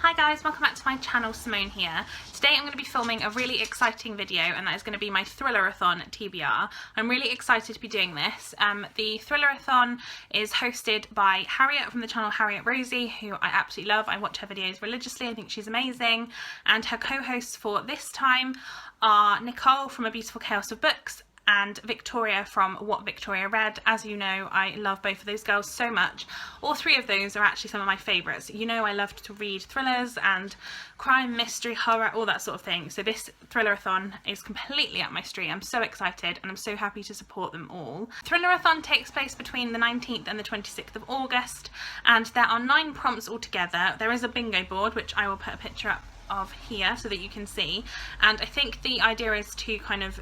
Hi guys, welcome back to my channel, Simone here. Today I'm going to be filming a really exciting video, and that is going to be my Thrillerathon TBR. I'm really excited to be doing this. The Thrillerathon is hosted by Harriet from the channel Harriet Rosie, who I absolutely love. I watch her videos religiously, I think she's amazing. And her co-hosts for this time are Nicole from A Beautiful Chaos of Books and Victoria from What Victoria Read. As you know, I love both of those girls so much. All three of those are actually some of my favourites. You know I love to read thrillers and crime, mystery, horror, all that sort of thing. So this Thrillerathon is completely up my street. I'm so excited and I'm so happy to support them all. Thrillerathon takes place between the 19th and the 26th of August, and there are 9 prompts altogether. There is a bingo board, which I will put a picture up of here so that you can see. And I think the idea is to kind of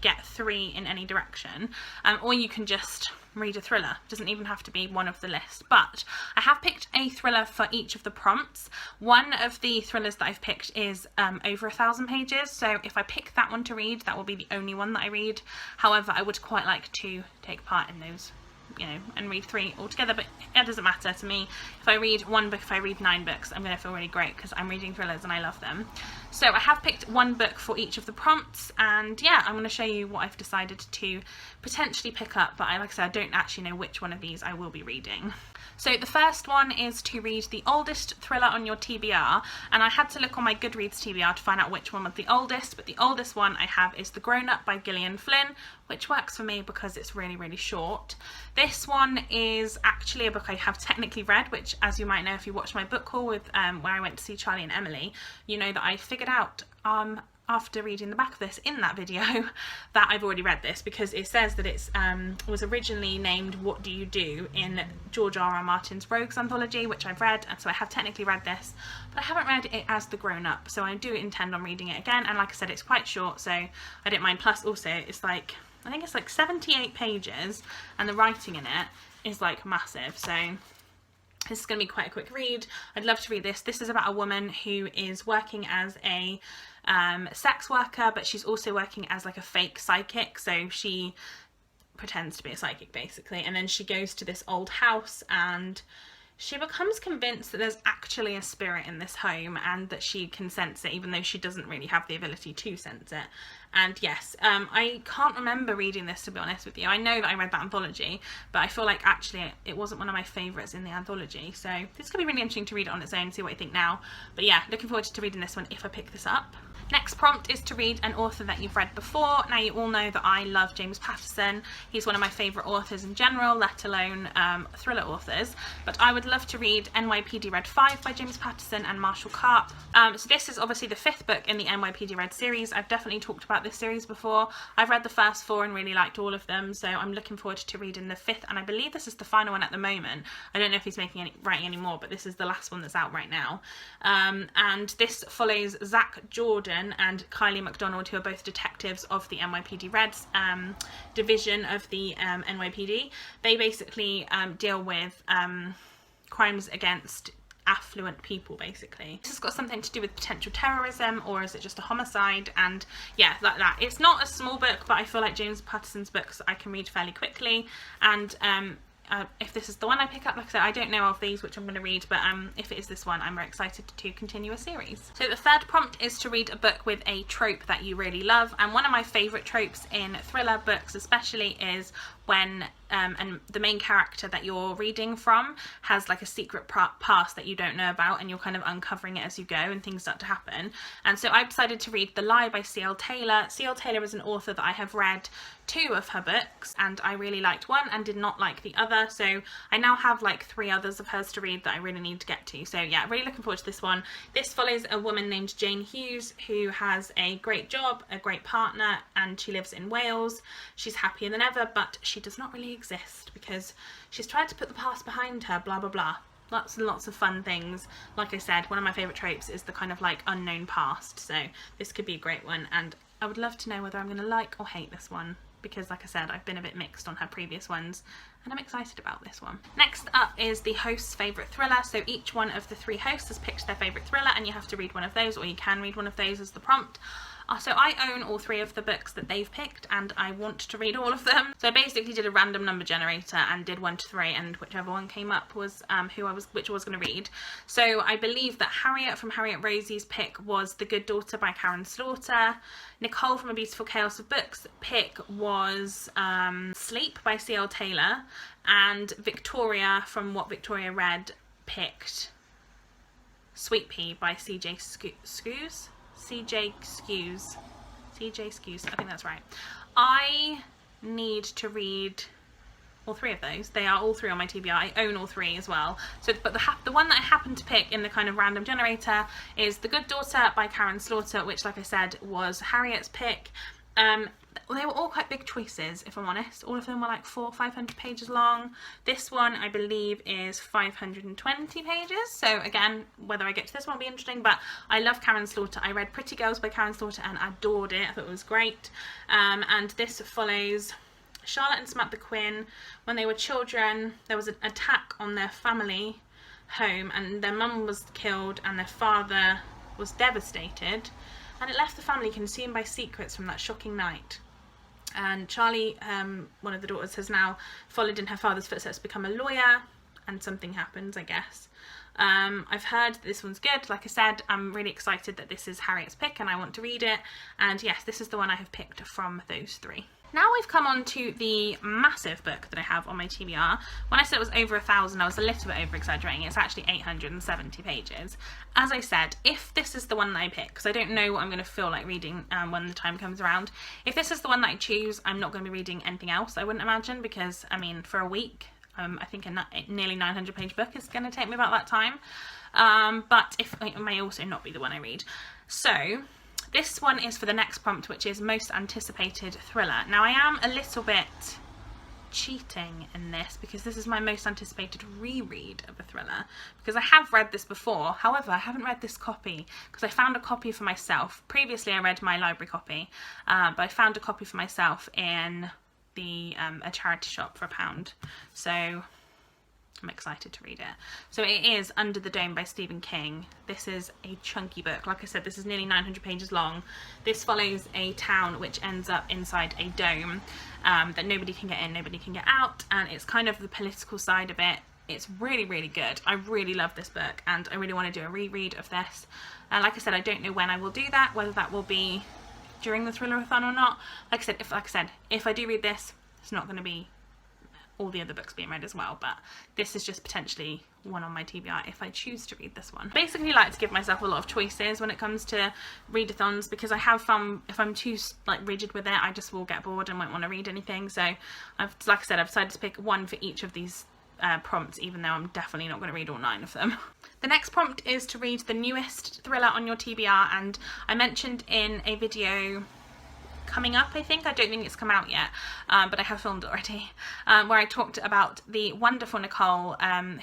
get 3 in any direction, or you can just read a thriller. It doesn't even have to be one of the list, but I have picked a thriller for each of the prompts. One of the thrillers that I've picked is over 1,000 pages, so if I pick that one to read, that will be the only one that I read. However, I would quite like to take part in those, you know, and read 3 altogether, but it doesn't matter to me. If I read one book, if I read 9 books, I'm going to feel really great because I'm reading thrillers and I love them. So I have picked one book for each of the prompts, and yeah, I'm going to show you what I've decided to potentially pick up, but like I said, I don't actually know which one of these I will be reading. So the first one is to read the oldest thriller on your TBR, and I had to look on my Goodreads TBR to find out which one was the oldest, but the oldest one I have is The Grown Up by Gillian Flynn, which works for me because it's really, really short. This one is actually a book I have technically read, which, as you might know if you watched my book haul with where I went to see Charlie and Emily, you know that I figured out after reading the back of this in that video that I've already read this, because it says that it's was originally named What Do You Do in George R.R. Martin's Rogues anthology, which I've read, and so I have technically read this, but I haven't read it as The Grown Up, so I do intend on reading it again. And like I said, it's quite short, so I don't mind. Plus also it's like, I think it's like 78 pages and the writing in it is like massive, so this is going to be quite a quick read. I'd love to read this. This is about a woman who is working as a sex worker, but she's also working as like a fake psychic, so she pretends to be a psychic basically, and then she goes to this old house and she becomes convinced that there's actually a spirit in this home and that she can sense it, even though she doesn't really have the ability to sense it. And yes, I can't remember reading this, to be honest with you. I know that I read that anthology, but I feel like actually it wasn't one of my favourites in the anthology. So this could be really interesting to read it on its own, see what you think now. But yeah, looking forward to reading this one if I pick this up. Next prompt is to read an author that you've read before. Now, you all know that I love James Patterson. He's one of my favourite authors in general, let alone thriller authors. But I would love to read NYPD Read 5 by James Patterson and Marshall Karp. So this is obviously the 5th book in the NYPD Read series. I've definitely talked about this series before. I've read the first 4 and really liked all of them, so I'm looking forward to reading the 5th, and I believe this is the final one at the moment. I don't know if he's writing any more, but this is the last one that's out right now. And this follows Zach Jordan and Kylie MacDonald, who are both detectives of the NYPD Red's division of the NYPD. They basically deal with crimes against affluent people, basically. This has got something to do with potential terrorism, or is it just a homicide? And yeah, like that. It's not a small book, but I feel like James Patterson's books I can read fairly quickly, and if this is the one I pick up, like I said, I don't know of these which I'm going to read, but if it is this one, I'm very excited to continue a series. So the third prompt is to read a book with a trope that you really love, and one of my favourite tropes in thriller books especially is when and the main character that you're reading from has like a secret past that you don't know about, and you're kind of uncovering it as you go and things start to happen. And so I decided to read The Lie by C.L. Taylor. C.L. Taylor is an author that I have read 2 of her books, and I really liked one and did not like the other, so I now have like 3 others of hers to read that I really need to get to. So yeah, really looking forward to this one. This follows a woman named Jane Hughes who has a great job, a great partner, and she lives in Wales. She's happier than ever, but she does not really exist because she's tried to put the past behind her, blah blah blah. Lots and lots of fun things. Like I said, one of my favourite tropes is the kind of like unknown past, so this could be a great one, and I would love to know whether I'm going to like or hate this one, because like I said, I've been a bit mixed on her previous ones, and I'm excited about this one. Next up is the host's favourite thriller. So each one of the 3 hosts has picked their favourite thriller, and you have to read one of those, or you can read one of those as the prompt. So I own all 3 of the books that they've picked and I want to read all of them. So I basically did a random number generator and did 1 to 3, and whichever one came up was which I was going to read. So I believe that Harriet from Harriet Rosie's pick was The Good Daughter by Karen Slaughter. Nicole from A Beautiful Chaos of Books pick was Sleep by C.L. Taylor, and Victoria from What Victoria Read picked Sweet Pea by CJ Skews. I think that's right. I need to read all 3 of those. They are all 3 on my TBR. I own all 3 as well. So, but the one that I happened to pick in the kind of random generator is The Good Daughter by Karen Slaughter, which, like I said, was Harriet's pick. They were all quite big choices, if I'm honest. All of them were like 400-500 pages long. This one, I believe, is 520 pages. So again, whether I get to this one will be interesting, but I love Karen Slaughter. I read Pretty Girls by Karen Slaughter and adored it. I thought it was great. And this follows Charlotte and Samantha Quinn. When they were children, there was an attack on their family home and their mum was killed and their father was devastated, and it left the family consumed by secrets from that shocking night. And Charlie, one of the daughters, has now followed in her father's footsteps to become a lawyer, and something happens, I guess. I've heard that this one's good. Like I said, I'm really excited that this is Harriet's pick and I want to read it. And yes, this is the one I have picked from those 3. Now we've come on to the massive book that I have on my TBR. When I said it was over 1,000, I was a little bit over exaggerating. It's actually 870 pages. As I said, if this is the one that I pick, because I don't know what I'm going to feel like reading when the time comes around, if this is the one that I choose, I'm not going to be reading anything else, I wouldn't imagine, because, I mean, for a week, I think a nearly 900 page book is going to take me about that time. But it may also not be the one I read. So this one is for the next prompt, which is most anticipated thriller. Now I am a little bit cheating in this because this is my most anticipated reread of a thriller, because I have read this before. However, I haven't read this copy because I found a copy for myself. Previously I read my library copy, but I found a copy for myself in a charity shop for £1. So I'm excited to read it. So it is Under the Dome by Stephen King. This is a chunky book. Like I said, this is nearly 900 pages long. This follows a town which ends up inside a dome that nobody can get in, nobody can get out, and it's kind of the political side of it. It's really, really good. I really love this book and I really want to do a reread of this. Like I said, I don't know when I will do that, whether that will be during the Thrillerathon or not. Like I said, if I do read this, it's not going to be all the other books being read as well, but this is just potentially one on my TBR if I choose to read this one. Basically, like to give myself a lot of choices when it comes to readathons, because I have found if I'm too rigid with it, I just will get bored and won't want to read anything. So like I said, I've decided to pick one for each of these prompts, even though I'm definitely not going to read all 9 of them. The next prompt is to read the newest thriller on your TBR, and I mentioned in a video coming up, I think. I don't think it's come out yet, but I have filmed it already, where I talked about the wonderful Nicole,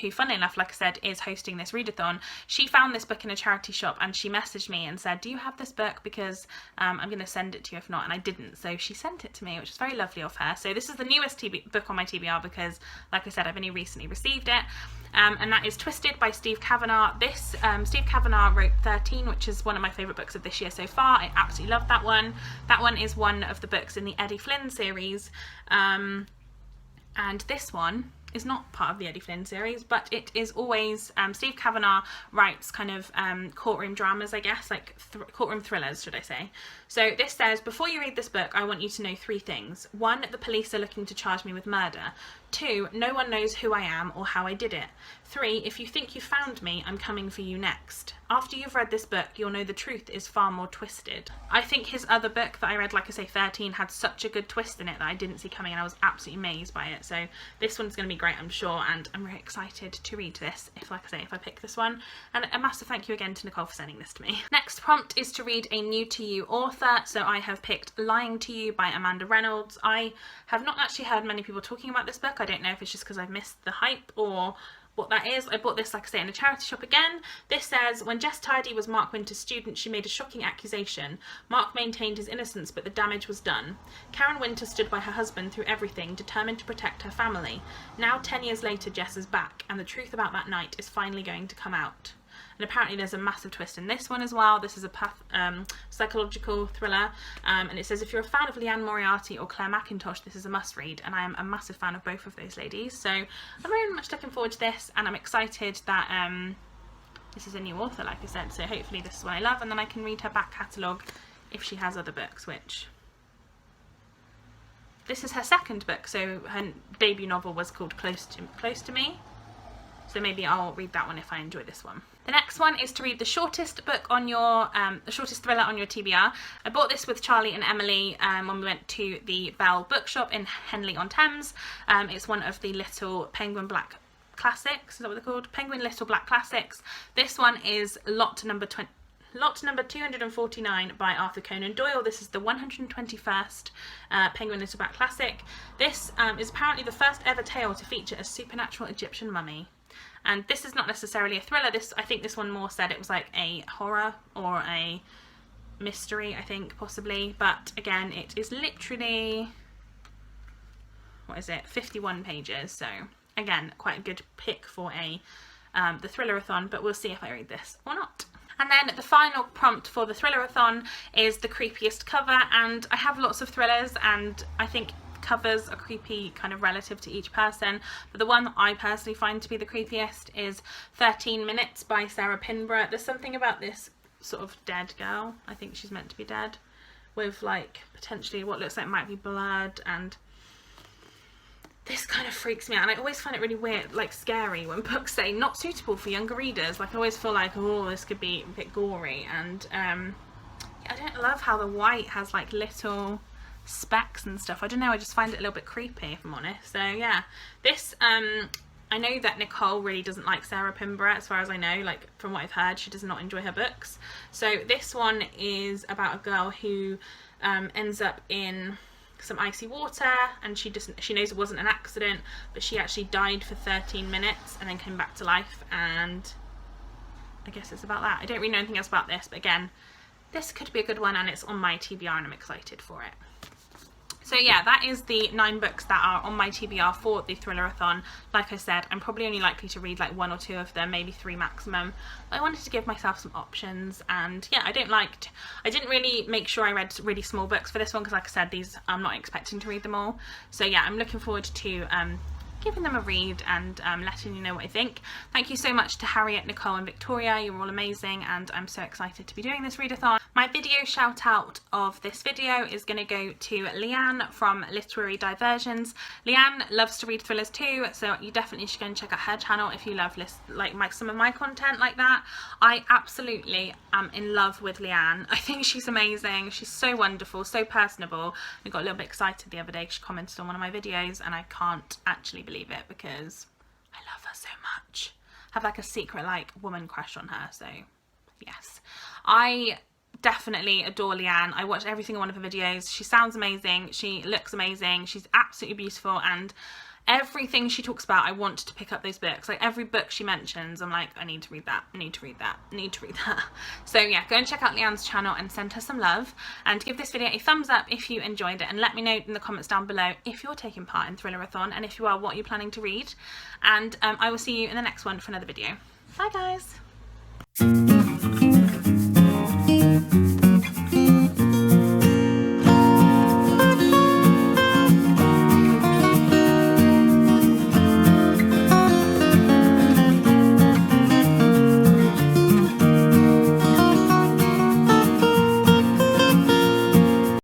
who, funnily enough, like I said, is hosting this readathon. She found this book in a charity shop and she messaged me and said, do you have this book, because I'm going to send it to you if not, and I didn't. So she sent it to me, which is very lovely of her. So this is the newest book on my TBR because, like I said, I've only recently received it. And that is Twisted by Steve Kavanagh. This, Steve Kavanagh wrote 13, which is one of my favourite books of this year so far. I absolutely love that one. That one is one of the books in the Eddie Flynn series. And this one is not part of the Eddie Flynn series, but it is always, Steve Kavanagh writes kind of courtroom dramas, I guess, like courtroom thrillers, should I say. So this says, before you read this book, I want you to know 3 things. 1, the police are looking to charge me with murder. 2, no one knows who I am or how I did it. 3, if you think you found me, I'm coming for you next. After you've read this book, you'll know the truth is far more twisted. I think his other book that I read, like I say, 13, had such a good twist in it that I didn't see coming, and I was absolutely amazed by it. So this one's going to be great, I'm sure, and I'm very excited to read this, if, like I say, if I pick this one. And a massive thank you again to Nicole for sending this to me. Next prompt is to read a new to you author. So I have picked Lying to You by Amanda Reynolds. I have not actually heard many people talking about this book. I don't know if it's just because I've missed the hype or what that is. I bought this, like I say, in a charity shop again. This says, when Jess Tidy was Mark Winter's student, she made a shocking accusation. Mark maintained his innocence, but the damage was done. Karen Winter stood by her husband through everything, determined to protect her family. Now, 10 years later, Jess is back, and the truth about that night is finally going to come out. and apparently there's a massive twist in this one as well. This is a psychological thriller, and it says if you're a fan of Lianne Moriarty or Claire Mackintosh, this is a must read, and I am a massive fan of both of those ladies, so I'm very much looking forward to this, and I'm excited that this is a new author, like I said, so hopefully this is one I love, and then I can read her back catalogue if she has other books, which... This is her second book, so her debut novel was called Close to Me, so maybe I'll read that one if I enjoy this one. The next one is to read the shortest book on your, the shortest thriller on your TBR. I bought this with Charlie and Emily when we went to the Bell bookshop in Henley-on-Thames. It's one of the Little Penguin Black Classics, is that what they're called? Penguin Little Black Classics. This one is lot number 249 by Arthur Conan Doyle. This is the 121st Penguin Little Black Classic. This is apparently the first ever tale to feature a supernatural Egyptian mummy. And this is not necessarily a thriller. I think this one more said it was like a horror or a mystery, I think, possibly. But again, it is literally, what is it, 51 pages. So again, quite a good pick for the Thrillerathon, but we'll see if I read this or not. And then the final prompt for the Thrillerathon is the creepiest cover, and I have lots of thrillers, and I think covers are creepy kind of relative to each person, but the one that I personally find to be the creepiest is 13 Minutes by Sarah Pinborough. There's something about this sort of dead girl, I think she's meant to be dead, with like potentially what looks like might be blood, and this kind of freaks me out, and I always find it really weird, like scary, when books say not suitable for younger readers. Like I always feel like, oh, this could be a bit gory, and I don't love how the white has like little specks and stuff. I don't know, I just find it a little bit creepy, if I'm honest. So yeah, this I know that Nicole really doesn't like Sarah Pinborough, as far as I know, like from what I've heard, she does not enjoy her books. So this one is about a girl who ends up in some icy water, and she knows it wasn't an accident, but she actually died for 13 minutes and then came back to life, and I guess it's about that. I don't really know anything else about this, but again, this could be a good one, and it's on my TBR and I'm excited for it. So yeah, that is the 9 books that are on my TBR for the Thrillerathon. Like I said, I'm probably only likely to read like 1 or 2 of them, maybe 3 maximum. But I wanted to give myself some options, and yeah, I didn't really make sure I read really small books for this one, because like I said, these I'm not expecting to read them all. So yeah, I'm looking forward to giving them a read and letting you know what I think. Thank you so much to Harriet, Nicole and Victoria, you're all amazing, and I'm so excited to be doing this readathon. My video shout out of this video is going to go to Lianne from Literary Diversions. Lianne loves to read thrillers too, so you definitely should go and check out her channel if you love some of my content like that. I absolutely am in love with Lianne. I think she's amazing, she's so wonderful, so personable. I got a little bit excited the other day, she commented on one of my videos, and I can't actually believe it because I love her so much. I have like a secret like woman crush on her, so yes. I definitely adore Lianne. I watch every single one of her videos. She sounds amazing, she looks amazing, she's absolutely beautiful, and everything she talks about, I want to pick up those books. Like every book she mentions, I'm like, I need to read that, I need to read that, I need to read that. So yeah, go and check out Lianne's channel and send her some love, and give this video a thumbs up if you enjoyed it, and let me know in the comments down below if you're taking part in Thrillerathon, and if you are, what you're planning to read. And I will see you in the next one for another video. Bye guys!